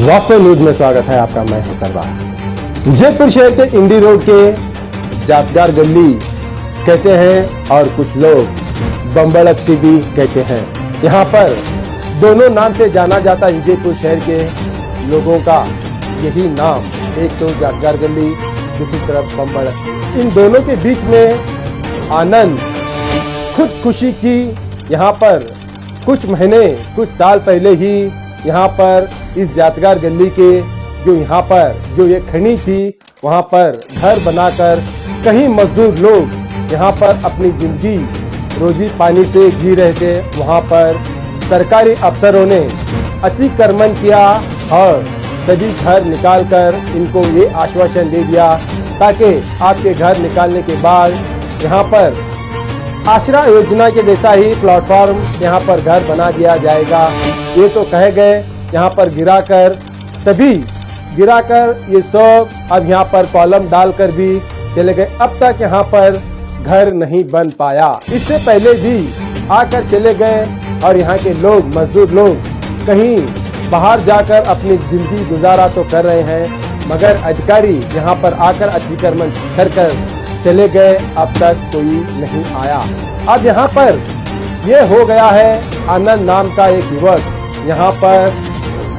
वास्तव न्यूज में स्वागत है आपका। मैं हूं सरदार। जयपुर शहर के इंडी रोड के जातगार गली कहते हैं और कुछ लोग बम्बड़क्षी भी कहते हैं। यहाँ पर दोनों नाम से जाना जाता है विजयपुर शहर के लोगों का यही नाम, एक तो जातगार गली, दूसरी तरफ बम्बड़क्षी। इन दोनों के बीच में आनंद खुदकुशी की यहाँ पर कुछ महीने कुछ साल पहले ही यहाँ पर इस जातगार गली के जो यहाँ पर जो ये खनी थी वहाँ पर घर बनाकर कई मजदूर लोग यहाँ पर अपनी जिंदगी रोजी पानी से जी रहे थे। वहाँ पर सरकारी अफसरों ने अतिक्रमण किया और सभी घर निकालकर इनको ये आश्वासन दे दिया ताकि आपके घर निकालने के बाद यहाँ पर आश्रय योजना के जैसा ही प्लेटफॉर्म यहाँ पर घर बना दिया जाएगा। ये तो कहे गए, यहाँ पर गिराकर ये सब अब यहाँ पर कॉलम डालकर भी चले गए। अब तक यहाँ पर घर नहीं बन पाया। इससे पहले भी आकर चले गए और यहाँ के लोग मजदूर लोग कहीं बाहर जाकर अपनी जिंदगी गुजारा तो कर रहे हैं, मगर अधिकारी यहाँ पर आकर अतिक्रमण कर चले गए। अब तक कोई नहीं आया। अब यहाँ पर यह हो गया है, आनंद नाम का एक युवक यहाँ पर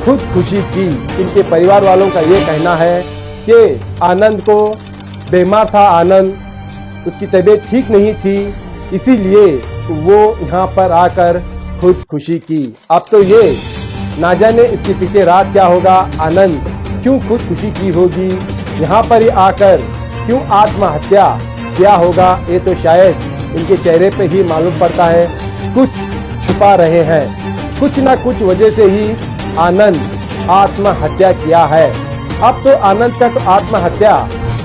खुदकुशी की। इनके परिवार वालों का ये कहना है कि आनंद को बीमार था, आनंद उसकी तबीयत ठीक नहीं थी, इसीलिए वो यहाँ पर आकर खुदकुशी की। अब तो ये ना जाने इसके पीछे राज क्या होगा, आनंद क्यों खुदकुशी की होगी, यहाँ पर ही आकर क्यों आत्महत्या किया होगा, ये तो शायद इनके चेहरे पे ही मालूम पड़ता है। कुछ छुपा रहे हैं, कुछ ना कुछ वजह से ही आनंद आत्महत्या किया है। अब तो आनंद का तो आत्महत्या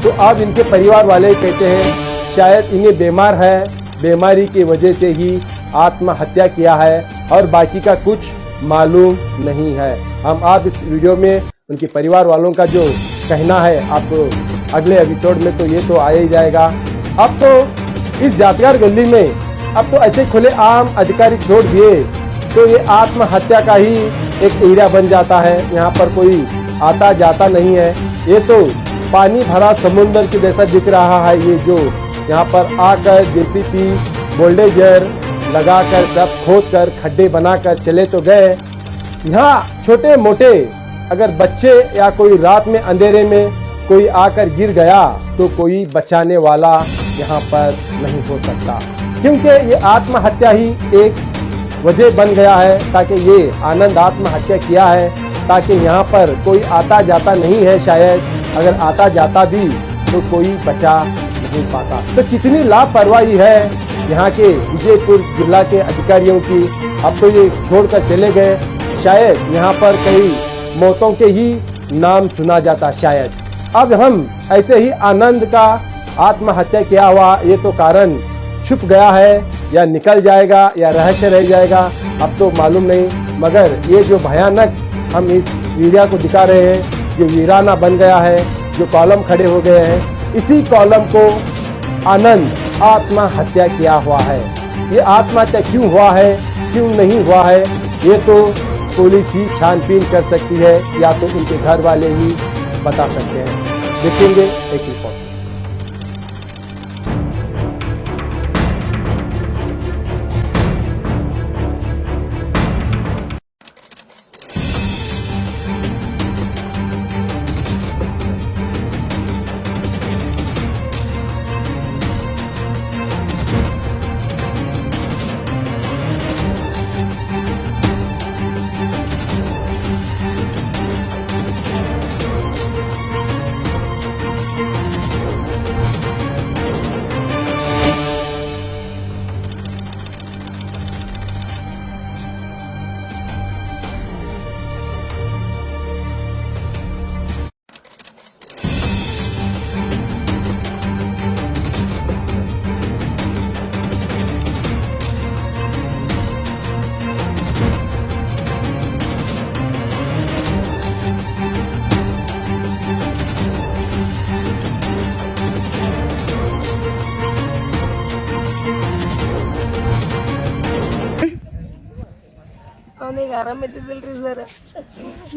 तो अब इनके परिवार वाले कहते हैं शायद इन्हें बीमार है, बीमारी की वजह से ही आत्महत्या किया है और बाकी का कुछ मालूम नहीं है। हम आप इस वीडियो में उनके परिवार वालों का जो कहना है आपको अगले एपिसोड में तो ये तो आया ही जाएगा। अब तो इस जातगार गली में अब तो ऐसे खुले आम अधिकारी छोड़ दिए तो ये आत्महत्या का ही एक एरिया बन जाता है। यहाँ पर कोई आता जाता नहीं है। ये तो पानी भरा समुद्र के जैसा दिख रहा है। ये जो यहाँ पर आकर जेसीबी बुलडोजर लगाकर सब खोद कर खड्डे बनाकर चले तो गए। यहाँ छोटे मोटे अगर बच्चे या कोई रात में अंधेरे में कोई आकर गिर गया तो कोई बचाने वाला यहाँ पर नहीं हो सकता, क्योंकि ये आत्महत्या ही एक वजह बन गया है ताकि ये आनंद आत्महत्या किया है ताकि यहाँ पर कोई आता जाता नहीं है। शायद अगर आता जाता भी तो कोई बचा नहीं पाता। तो कितनी लापरवाही है यहाँ के विजयपुर जिला के अधिकारियों की। अब तो ये छोड़कर चले गए, शायद यहाँ पर कई मौतों के ही नाम सुना जाता शायद। अब हम ऐसे ही आनंद का आत्महत्या किया हुआ ये तो कारण छुप गया है या निकल जाएगा या रहस्य रह जाएगा, अब तो मालूम नहीं। मगर ये जो भयानक हम इस वीडियो को दिखा रहे हैं, जो वीराना बन गया है, जो कॉलम खड़े हो गए हैं, इसी कॉलम को आनंद आत्महत्या किया हुआ है। ये आत्महत्या क्यों हुआ है, क्यों नहीं हुआ है, ये तो पुलिस ही छानबीन कर सकती है या तो उनके घर वाले ही बता सकते हैं। देखेंगे एक रिपोर्ट। ಅವನಿಗೆ ಆರಾಮ ಇದ್ದಿದ್ದಿಲ್ರಿ ಸರ್.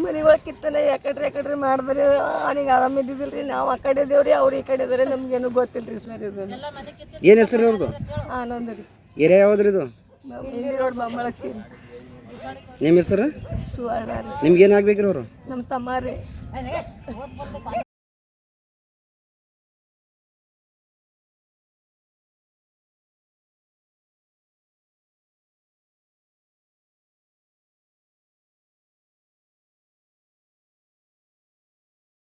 ಮನೆ ಒಳಗೆ ಕಿತ್ತನೆ ಯಾಕಡ್ರಿ ಮಾಡಿದ್ರೆ ಅವನಿಗೆ ಆರಾಮ ಇದ್ದಿದ್ದಿಲ್ರಿ. ನಾವು ಆ ಕಡೆ ಇದೇವ್ರಿ, ಅವ್ರು ಈ ಕಡೆ ಇದಾರೆ, ನಮ್ಗೇನು ಗೊತ್ತಿಲ್ರಿ ಸರ್. ಇದು ಏನು ಹೆಸರು ಅವ್ರದ್ದು? ಆನಂದ ರೀ. ಏರಿಯಾ ಯಾವ್ದು ರೀ ಇದು? ಇಲ್ಲಿ ರೋಡ್ ಬೊಮ್ಮಳಕ್ಷಿ. ನಿಮ್ಮ ಹೆಸರು? ಸುವರ್ಣ ರೀ. ನಿಮ್ಗೆ ಏನಾಗ್ಬೇಕ್ರಿ ಅವರು? ನಮ್ಮ ತಮ್ಮ ರೀ.